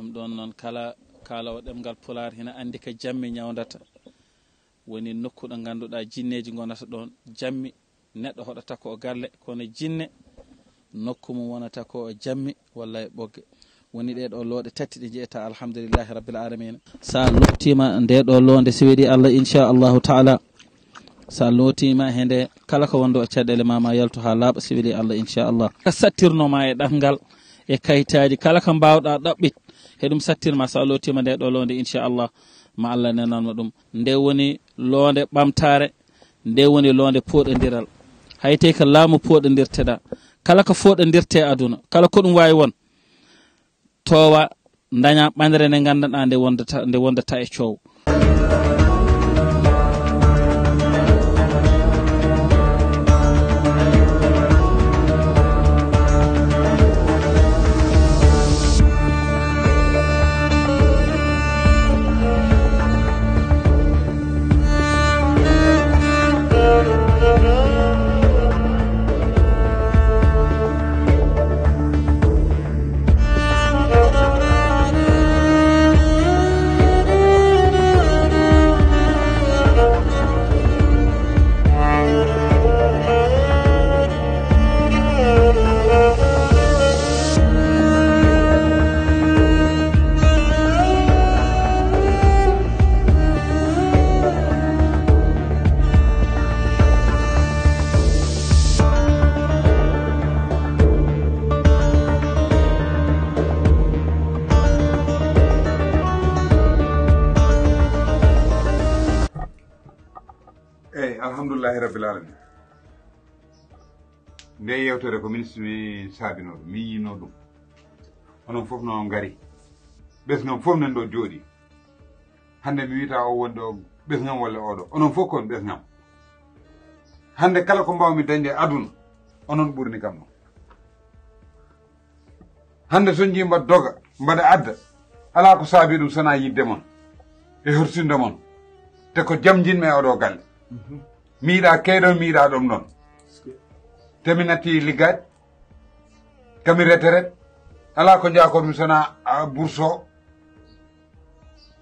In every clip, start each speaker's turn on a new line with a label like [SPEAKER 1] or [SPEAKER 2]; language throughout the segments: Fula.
[SPEAKER 1] ɗum ɗon noon kala kalawo ɗemgal pular hina andi ko jammi ñawdata woni nokku ɗo ganduɗa jinneji gonata ɗon jammi neɗɗo hoɗata ko o galle kono jinne nokku mum wonata ko o jammi walla e ɓogge woni ɗeɗo looɗe tati ɗe jeeyata alhamdulillahi rabbil alamina sa lottima nde ɗo londe so weeɗi Allah inchallahu taala sa lootima hende kala ko wonɗo caɗele mama yalto ha laaɓa so weeɗi Allah inchallah ka sattirnoma e ɗatgal e kayitaji kala ko mbawɗa ɗaɓɓit heɗum sattirma sa lootima nde ɗo londe inchallah ma Allah nenanma ɗum nde woni londe ɓamtare nde woni londe poɗodiral hayte ko laamu poɗodirteɗa kala ko foɗodirte aduna kala ko ɗum wawi won towa daña ɓandere nde gandanɗa nde wondata e coow
[SPEAKER 2] alhamdulillahi rabbil alamin nde yewtere ko ministre mi saabino ɗum mi yino ɗum onon fof no ngari ɓesgam fof nan ɗo jooɗi hande mi wiyata o woni ɗo ɓesgam walla oɗo onon fof kon ɓesgam hande kala ko mbawmi dañde aduna onon ɓurni kam ɗum hande so jii mbaɗa doga mbaɗa adda ala ko saabi ɗum sona yidde mon e horsinde mon te ko jam jinmi e oɗo galle miiɗa keyɗon miiɗa ɗom ɗon temi natti liggade kami retraite ala ko jakomi sona bourse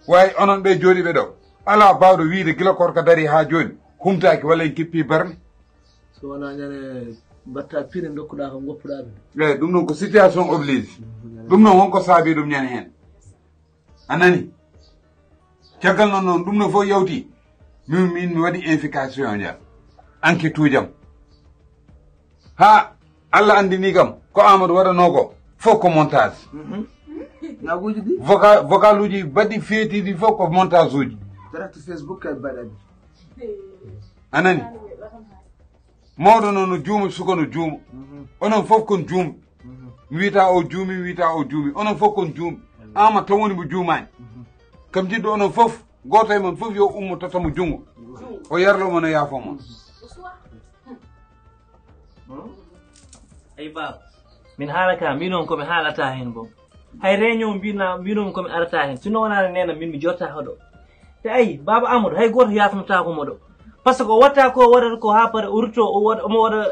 [SPEAKER 2] way onon ɓe jooɗiɓe ɗo ala bawɗo wiide gila korko dari ha joni humtaki walla en kippi barne
[SPEAKER 3] so wona ñane mbatta pire dokkuɗa ko goppuɗa ɓe
[SPEAKER 2] eyyi ɗum noon ko situation oblige ɗum noon wonko saabi ɗum ñande hen anani caggal noon noon ɗum no fof yawti min mi waɗi infication jam enquête ujam ha Allah andini kam ko Amadou waɗano ko fof ko montage
[SPEAKER 3] yaguji ɗi
[SPEAKER 2] vocal uji baɗɗi feetiɗi fof ko montage uji
[SPEAKER 3] direct Facebook kay baɗaɓe
[SPEAKER 2] anani mawɗo noon no juuma suka no juuma onon fof kon juumɓe mi wiyata o juumi mi wiyata o juumi onon fof kon juumɓe ama tan woni mo juumani kam jiɗɗo onon fof goto e mon fof yo ummo tottamo jungo o yarlomo no yaafo mon
[SPEAKER 4] ay baba min haalaka minon komi haalata hen bo hay réunion mbinon komi arata hen sino wonano nena min mi jotta hoɗo te ayi baba Amadou hay goto yafnotako moɗo par ce que o watta ko waɗata ko ha pare o rutto omo waɗa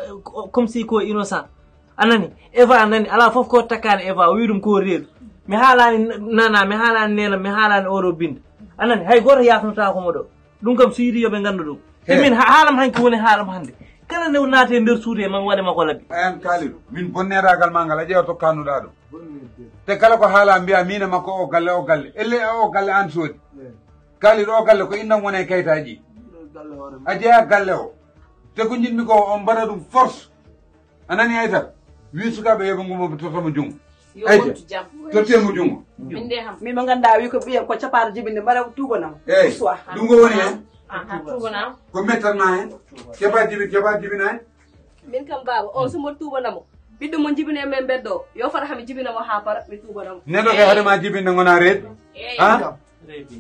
[SPEAKER 4] comme si ko innocent anani Eva nani ala foof ko takkani Eva o wi ɗum ko reedu mi haalani nana mi haalani nena mi haalani oɗo binde anani hay goto yafnotako moɗo ɗum kam so yiiɗi yoɓe ganda ɗum te min haalam hanki woni haalam hande kala nde naate nder suudu e man waɗema ko laɓi
[SPEAKER 2] an Kalidou min bonneragal ma ngal a ƴeewa tokkanuɗa ɗum te kala ko haala mbiya mina makko o galle elle o galle an soodi Kalidou o galle ko innam wone kayitaji a jeeya galle o te ko jiɗmi ko on mbaɗa ɗum force anani aytat wi sukaɓe yoɓe ngumo tottamo jungo tottemo jungo
[SPEAKER 5] min mo ganduɗa wi ko ɓiyen ko caparo jibinde mbaɗa tubanam
[SPEAKER 2] eyyi ɗum ko woni hen
[SPEAKER 5] tubanam
[SPEAKER 2] ko mettanma hen keɓa jibinani
[SPEAKER 5] min kam baba on somo tubanamo ɓiɗɗo mo jibine men beddo yo fata hami jibinamo ha para mi tubanamo
[SPEAKER 2] neɗɗo kay haɗema jibinde gona reedu ha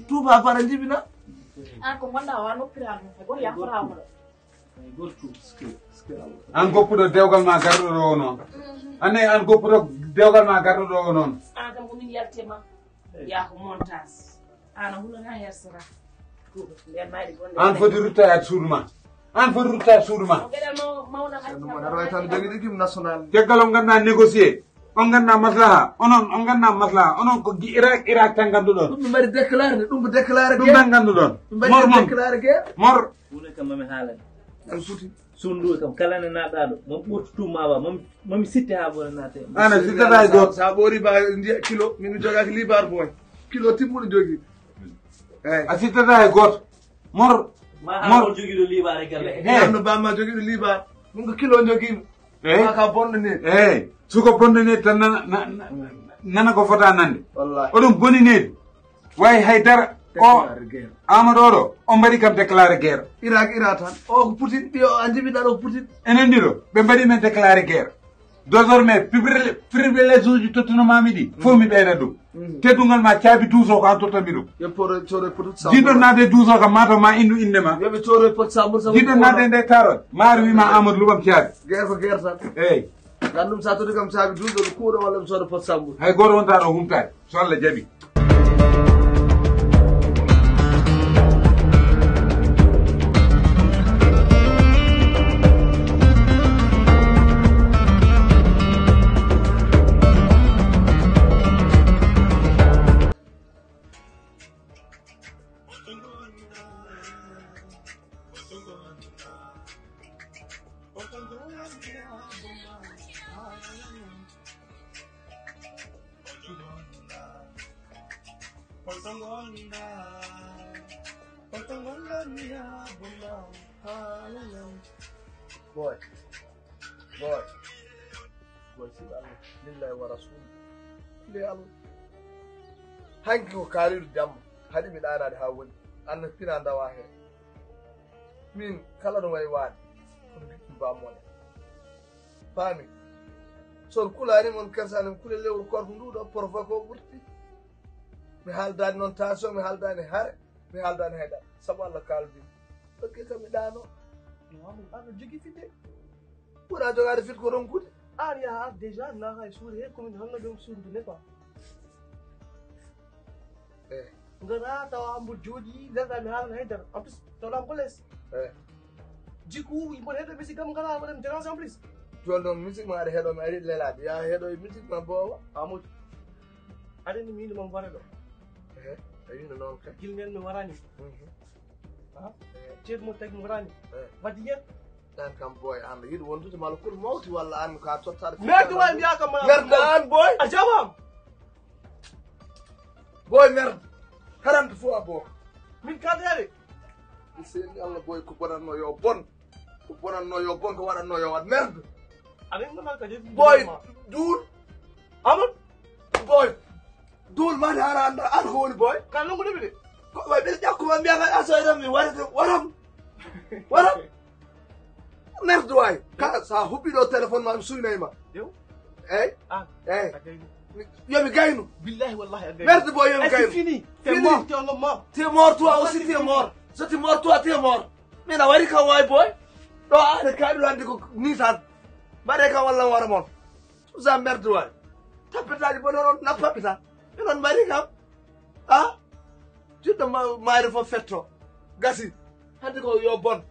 [SPEAKER 3] tuba para jibina
[SPEAKER 5] an ko gonɗa wa noppirano e goto yaforama ɗo
[SPEAKER 2] an goppuɗo dewgal ma garɗo ɗo o noon annayi an goppuɗo dewgal ma garɗo ɗo o noon
[SPEAKER 5] an kam komin yaltema yaako montage ana hulata hersata
[SPEAKER 2] an foti ruttayat suudu ma an foti ruttayat suudu ma
[SPEAKER 3] aɗa way tan jogui équipe national
[SPEAKER 2] teggal o ganduɗa négocié on ganna maslaha on ganna maslaha onon ko Irak tan ganduɗon
[SPEAKER 3] ɗum ɓe mbaɗi déclaré ɗum ko déclaré
[SPEAKER 2] ɗum tan ganduɗon
[SPEAKER 3] mor déclaré guerre
[SPEAKER 2] mor
[SPEAKER 4] ɓuure kam mami haalani
[SPEAKER 3] an futi
[SPEAKER 4] sundu kam kala ne naɗaɗo mami ɓurto tummawa mami sitte ha ɓore naate
[SPEAKER 2] ana sittata e goto
[SPEAKER 3] sa ɓoori ba ndiya kilo min jogaki libar boy kilo timmuɗo jogui eyyi
[SPEAKER 2] a sittata e goto mor
[SPEAKER 4] mor jogiiɗo libar e galle
[SPEAKER 3] no bamma jogiiɗo libar ɗum ko kilo joguimo ka bonɗo ni
[SPEAKER 2] eyyi suko bonɗo nedi tan nana ko fota nande
[SPEAKER 3] wallahi
[SPEAKER 2] oɗum boni nedi wayi haydara o Amadou oɗo o mbaɗi kam déclaré guerre
[SPEAKER 3] Irak tan o ko Poutine ɓiyo a jibiɗaɗo ko Poutine
[SPEAKER 2] enen ɗiɗo ɓe mbaɗi men déclaré guerre désormais privilège uji tottunomami ɗi fof mi ɓeyna ɗum teddugal ma caabi 12 o ko an tottami ɗum
[SPEAKER 3] yo coore pot
[SPEAKER 2] jiɗɗon naade 12 o kam mataw ma indu inde ma
[SPEAKER 3] yoɓe coore pot sambour
[SPEAKER 2] jiɗɗon naade nde taroɗ maaro wima Amadou luɓam caabi
[SPEAKER 3] guerre ko guerre tan
[SPEAKER 2] eyyi
[SPEAKER 3] gan ɗum sa toti kam caabi 12 ɗo kuuɗo walla mi sooda pot sambour
[SPEAKER 2] hay goto wonta ɗo humtade so Allah jaaɓi
[SPEAKER 3] boy siɗo Allah lillahi wa rasul nde Allah hanki ko kaaliɗo jamma haɗi mi ɗanade ha woni anna pina dawa hen min kala no wayi waade kono giɗɗum bammone faami son kulani mon kersani kule lewru korko nduɗo porfa ko ɓurti mi haaldani noon tension mi haaldani haare mi haaldani haydara saabu Allah kaldimi ɗokke kam mi ɗano aɗa jogui fidde ɓuura jogade fit ko ronkude
[SPEAKER 6] an yaha déjà naha e suudu he komin holno ɗum suudu ne quoi gara tawa mbo jooɗi lelɗa mi haalana haydara en plus tawɗam ko less jikku mboɗo heeɗo musique kam ngala waɗami dérange en plus
[SPEAKER 3] joni noon musique ma aɗa heeɗo mi ari lelade ya heeɗo e musique ma boowa
[SPEAKER 6] amadou aɗani mi inde mami wara ɗo
[SPEAKER 3] a wino noon kay
[SPEAKER 6] gilnel mi warani ceeɗu mo tagi mi warani wadde yen
[SPEAKER 3] ɗan kam boy an yiɗi wondude mala kono mawti walla an ka tottade
[SPEAKER 6] merde wawi mbiya kam
[SPEAKER 3] merde an boy
[SPEAKER 6] a jawam
[SPEAKER 3] boy merde haranto fo a boo
[SPEAKER 6] min kadere
[SPEAKER 3] mi seeni Allah boy ko bonatno yo bon ko bonatno yo bon ko waɗatno yo wat merde
[SPEAKER 6] aɗa ɗuman kadi
[SPEAKER 3] boy duul
[SPEAKER 6] amadou
[SPEAKER 3] boy duul made hara anda an ko woni boy
[SPEAKER 6] ka nongudeɓe de
[SPEAKER 3] ko way ɓeɗa ƴakkuma mbiyaka asoyɗam mi waram merde way kala sa huɓɓiɗo téléphone ma mi suynayma
[SPEAKER 6] dew
[SPEAKER 3] eyyi yomi gaynu
[SPEAKER 6] billahi wallahi a
[SPEAKER 3] merde boy yomi gaynu
[SPEAKER 6] fini t'es mort t'es un homme mort
[SPEAKER 3] t'es mort toi aussi t'es mort so t'es mort toi t'es mort min a wari kam way boy ɗo ane kaɗiɗo andi ko ni tan mbaɗe kam wallan wara moon tout ça merde way tappetaji bono noon nappaɓe tan minon mbaɗi kam jiɗɗo mayre fof fetto gasi hande ko yo bon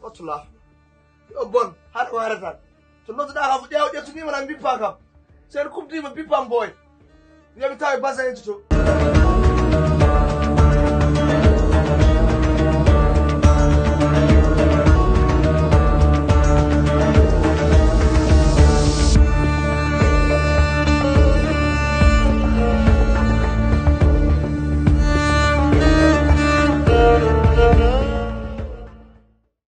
[SPEAKER 3] ottula yo bon haɗa ko hare tan so nodduɗa kam fo ƴeew ƴettunima tan bippa kam sen kumtima bippam boy yomi tawi basin ji to